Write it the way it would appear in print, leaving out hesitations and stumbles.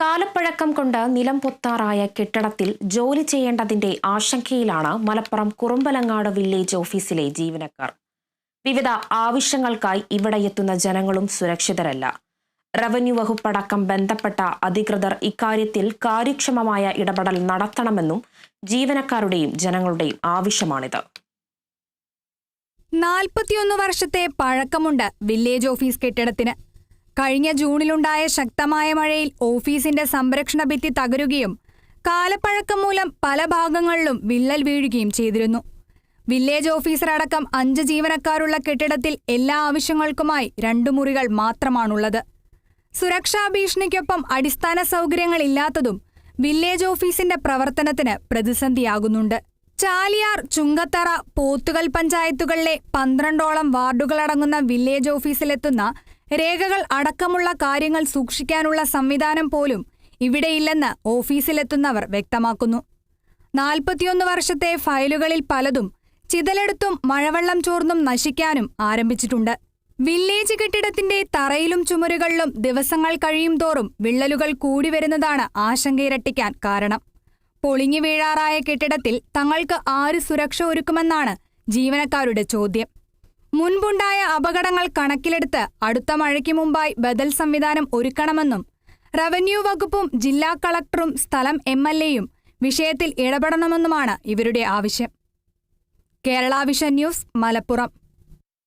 കാലപ്പഴക്കം കൊണ്ട് നിലം പൊത്താറായ കെട്ടിടത്തിൽ ജോലി ചെയ്യേണ്ടതിന്റെ ആശങ്കയിലാണ് മലപ്പുറം കുറുമ്പലങ്ങാട് വില്ലേജ് ഓഫീസിലെ ജീവനക്കാർ. വിവിധ ആവശ്യങ്ങൾക്കായി ഇവിടെ എത്തുന്ന ജനങ്ങളും സുരക്ഷിതരല്ല. റവന്യൂ വകുപ്പടക്കം ബന്ധപ്പെട്ട അധികൃതർ ഇക്കാര്യത്തിൽ കാര്യക്ഷമമായ ഇടപെടൽ നടത്തണമെന്നും ജീവനക്കാരുടെയും ജനങ്ങളുടെയും ആവശ്യമാണിത്. 41 വർഷത്തെ പഴക്കമുണ്ട് വില്ലേജ് ഓഫീസ് കെട്ടിടത്തിന്. കഴിഞ്ഞ ജൂണിലുണ്ടായ ശക്തമായ മഴയിൽ ഓഫീസിന്റെ സംരക്ഷണ ഭിത്തി തകരുകയും കാലപ്പഴക്കം മൂലം പല ഭാഗങ്ങളിലും വിള്ളൽ വീഴുകയും ചെയ്തിരുന്നു. വില്ലേജ് ഓഫീസർ അടക്കം 5 ജീവനക്കാരുള്ള കെട്ടിടത്തിൽ എല്ലാ ആവശ്യങ്ങൾക്കുമായി 2 മുറികൾ മാത്രമാണുള്ളത്. സുരക്ഷാ ഭീഷണിക്കൊപ്പം അടിസ്ഥാന സൗകര്യങ്ങളില്ലാത്തതും വില്ലേജ് ഓഫീസിന്റെ പ്രവർത്തനത്തിന് പ്രതിസന്ധിയാകുന്നുണ്ട്. ചാലിയാർ, ചുങ്കത്തറ, പോത്തുകൽ പഞ്ചായത്തുകളിലെ 12ഓളം വാർഡുകളടങ്ങുന്ന വില്ലേജ് ഓഫീസിലെത്തുന്ന രേഖകൾ അടക്കമുള്ള കാര്യങ്ങൾ സൂക്ഷിക്കാനുള്ള സംവിധാനം പോലും ഇവിടെയില്ലെന്ന് ഓഫീസിലെത്തുന്നവർ വ്യക്തമാക്കുന്നു. 41 വർഷത്തെ ഫയലുകളിൽ പലതും ചിതലെടുത്തും മഴവെള്ളം ചോർന്നും നശിക്കാനും ആരംഭിച്ചിട്ടുണ്ട്. വില്ലേജ് കെട്ടിടത്തിന്റെ തറയിലും ചുമരുകളിലും ദിവസങ്ങൾ കഴിയും തോറും വിള്ളലുകൾ കൂടി വരുന്നതാണ് ആശങ്കയിരട്ടിക്കാൻ കാരണം. പൊളിഞ്ഞു വീഴാറായ കെട്ടിടത്തിൽ തങ്ങൾക്ക് ആര് സുരക്ഷ ഒരുക്കുമെന്നാണ് ജീവനക്കാരുടെ ചോദ്യം. മുൻപുണ്ടായ അപകടങ്ങൾ കണക്കിലെടുത്ത് അടുത്ത മഴയ്ക്ക് മുമ്പായി ബദൽ സംവിധാനം ഒരുക്കണമെന്നും റവന്യൂ വകുപ്പും ജില്ലാ കളക്ടറും സ്ഥലം MLAയും വിഷയത്തിൽ ഇടപെടണമെന്നുമാണ് ഇവരുടെ ആവശ്യം. Kerala vision news, Malappuram.